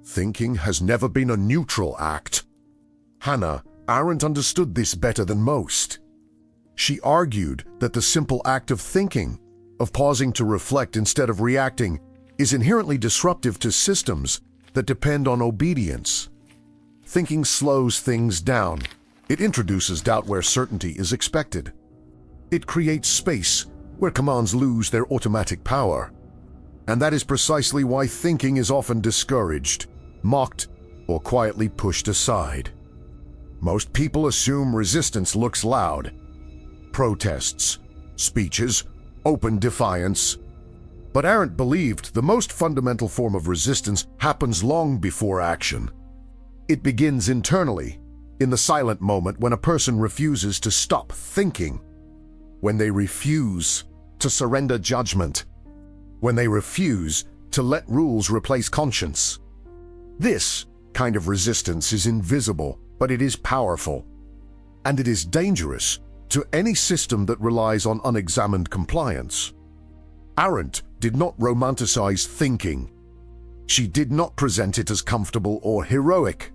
Thinking has never been a neutral act. Hannah Arendt understood this better than most. She argued that the simple act of thinking, of pausing to reflect instead of reacting, is inherently disruptive to systems that depend on obedience. Thinking slows things down. It introduces doubt where certainty is expected. It creates space where commands lose their automatic power. And that is precisely why thinking is often discouraged, mocked, or quietly pushed aside. Most people assume resistance looks loud. Protests, speeches, open defiance. But Arendt believed the most fundamental form of resistance happens long before action. It begins internally, in the silent moment when a person refuses to stop thinking, when they refuse to surrender judgment, when they refuse to let rules replace conscience. This kind of resistance is invisible, but it is powerful, and it is dangerous to any system that relies on unexamined compliance. Arendt did not romanticize thinking. She did not present it as comfortable or heroic.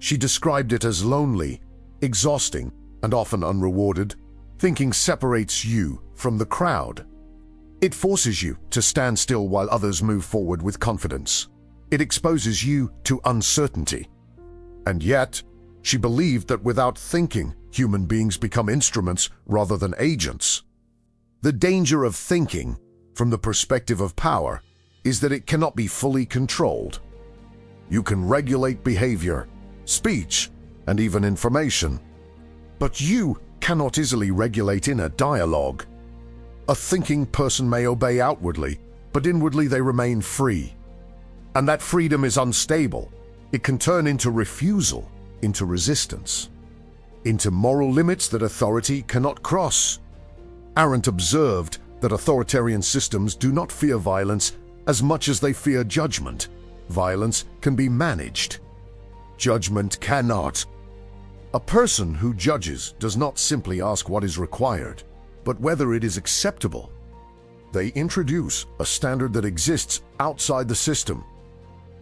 She described it as lonely, exhausting, and often unrewarded. Thinking separates you from the crowd. It forces you to stand still while others move forward with confidence. It exposes you to uncertainty. And yet, she believed that without thinking, human beings become instruments rather than agents. The danger of thinking, from the perspective of power, is that it cannot be fully controlled. You can regulate behavior, speech, and even information. But you cannot easily regulate inner dialogue. A thinking person may obey outwardly, but inwardly they remain free. And that freedom is unstable. It can turn into refusal, into resistance, into moral limits that authority cannot cross. Arendt observed that authoritarian systems do not fear violence as much as they fear judgment. Violence can be managed. Judgment cannot. A person who judges does not simply ask what is required, but whether it is acceptable. They introduce a standard that exists outside the system.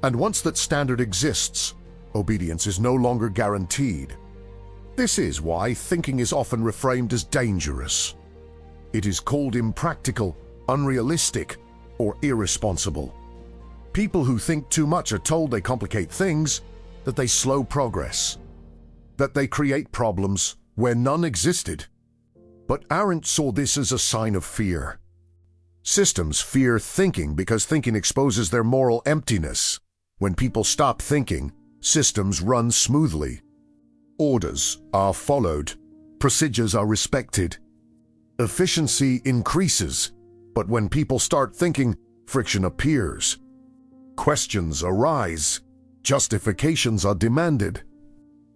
And once that standard exists, obedience is no longer guaranteed. This is why thinking is often reframed as dangerous. It is called impractical, unrealistic, or irresponsible. People who think too much are told they complicate things, that they slow progress, that they create problems where none existed. But Arendt saw this as a sign of fear. Systems fear thinking because thinking exposes their moral emptiness. When people stop thinking, systems run smoothly. Orders are followed. Procedures are respected. Efficiency increases. But when people start thinking, friction appears. Questions arise. Justifications are demanded.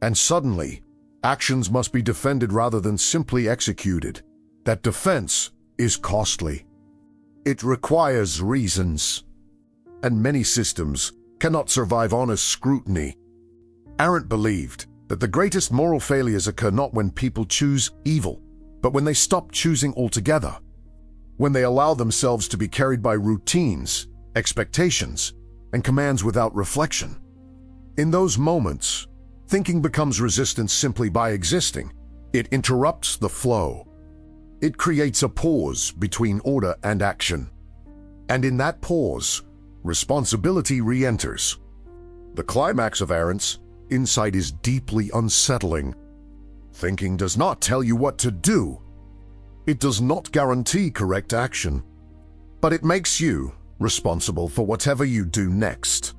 And suddenly, actions must be defended rather than simply executed. That defense is costly. It requires reasons. And many systems cannot survive honest scrutiny. Arendt believed that the greatest moral failures occur not when people choose evil, but when they stop choosing altogether. When they allow themselves to be carried by routines, expectations, and commands without reflection. In those moments, thinking becomes resistance simply by existing. It interrupts the flow. It creates a pause between order and action. And in that pause, responsibility re-enters. The climax of Arendt's insight is deeply unsettling. Thinking does not tell you what to do. It does not guarantee correct action. But it makes you responsible for whatever you do next.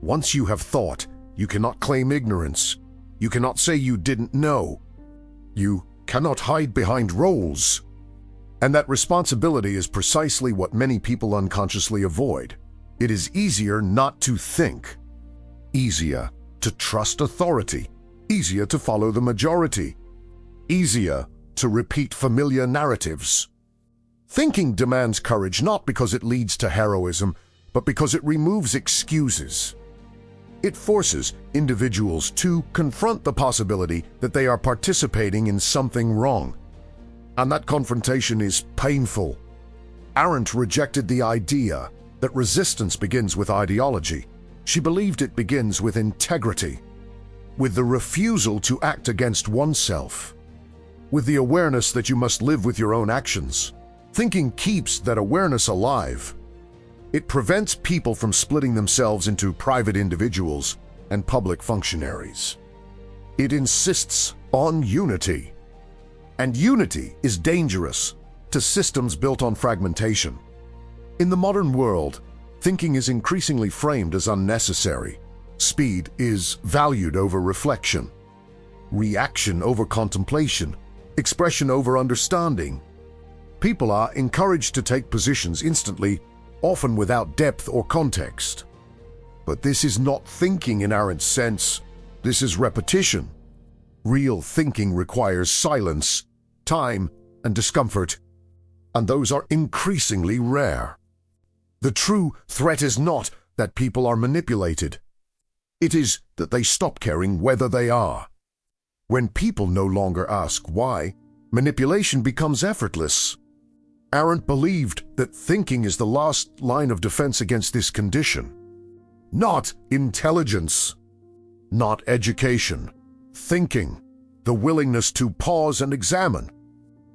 Once you have thought, you cannot claim ignorance. You cannot say you didn't know. You cannot hide behind roles. And that responsibility is precisely what many people unconsciously avoid. It is easier not to think. Easier to trust authority. Easier to follow the majority. Easier to repeat familiar narratives. Thinking demands courage not because it leads to heroism, but because it removes excuses. It forces individuals to confront the possibility that they are participating in something wrong. And that confrontation is painful. Arendt rejected the idea that resistance begins with ideology. She believed it begins with integrity, with the refusal to act against oneself, with the awareness that you must live with your own actions. Thinking keeps that awareness alive. It prevents people from splitting themselves into private individuals and public functionaries. It insists on unity. And unity is dangerous to systems built on fragmentation. In the modern world, thinking is increasingly framed as unnecessary. Speed is valued over reflection, reaction over contemplation, expression over understanding. People are encouraged to take positions instantly, often without depth or context. But this is not thinking in Arendt's sense. This is repetition. Real thinking requires silence, time, and discomfort, and those are increasingly rare. The true threat is not that people are manipulated. It is that they stop caring whether they are. When people no longer ask why, manipulation becomes effortless. Arendt believed that thinking is the last line of defense against this condition. Not intelligence, not education. Thinking, the willingness to pause and examine.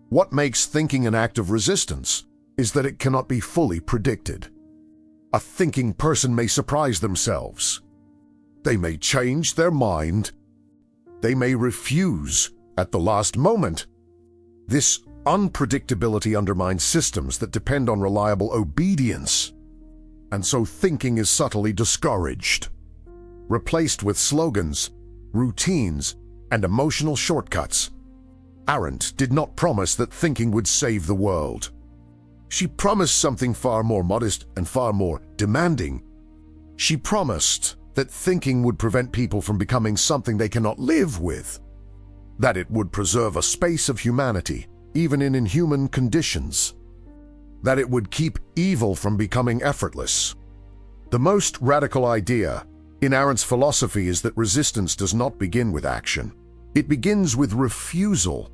What makes thinking an act of resistance is that it cannot be fully predicted. A thinking person may surprise themselves. They may change their mind. They may refuse at the last moment. This unpredictability undermines systems that depend on reliable obedience, and so thinking is subtly discouraged, replaced with slogans, routines, and emotional shortcuts. Arendt did not promise that thinking would save the world. She promised something far more modest and far more demanding. She promised that thinking would prevent people from becoming something they cannot live with, that it would preserve a space of humanity, even in inhuman conditions, that it would keep evil from becoming effortless. The most radical idea in Arendt's philosophy is that resistance does not begin with action. It begins with refusal.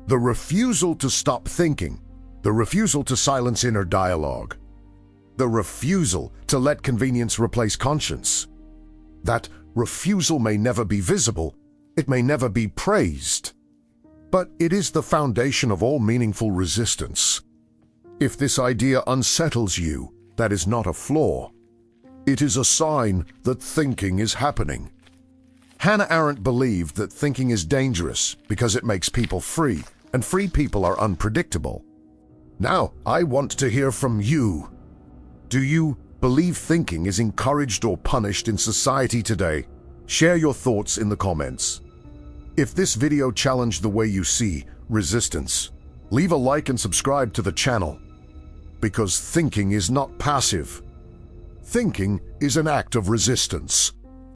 The refusal to stop thinking, the refusal to silence inner dialogue, the refusal to let convenience replace conscience. That refusal may never be visible, it may never be praised, but it is the foundation of all meaningful resistance. If this idea unsettles you, that is not a flaw. It is a sign that thinking is happening. Hannah Arendt believed that thinking is dangerous because it makes people free, and free people are unpredictable. Now, I want to hear from you. Do you believe thinking is encouraged or punished in society today? Share your thoughts in the comments. If this video challenged the way you see resistance, leave a like and subscribe to the channel. Because thinking is not passive. Thinking is an act of resistance.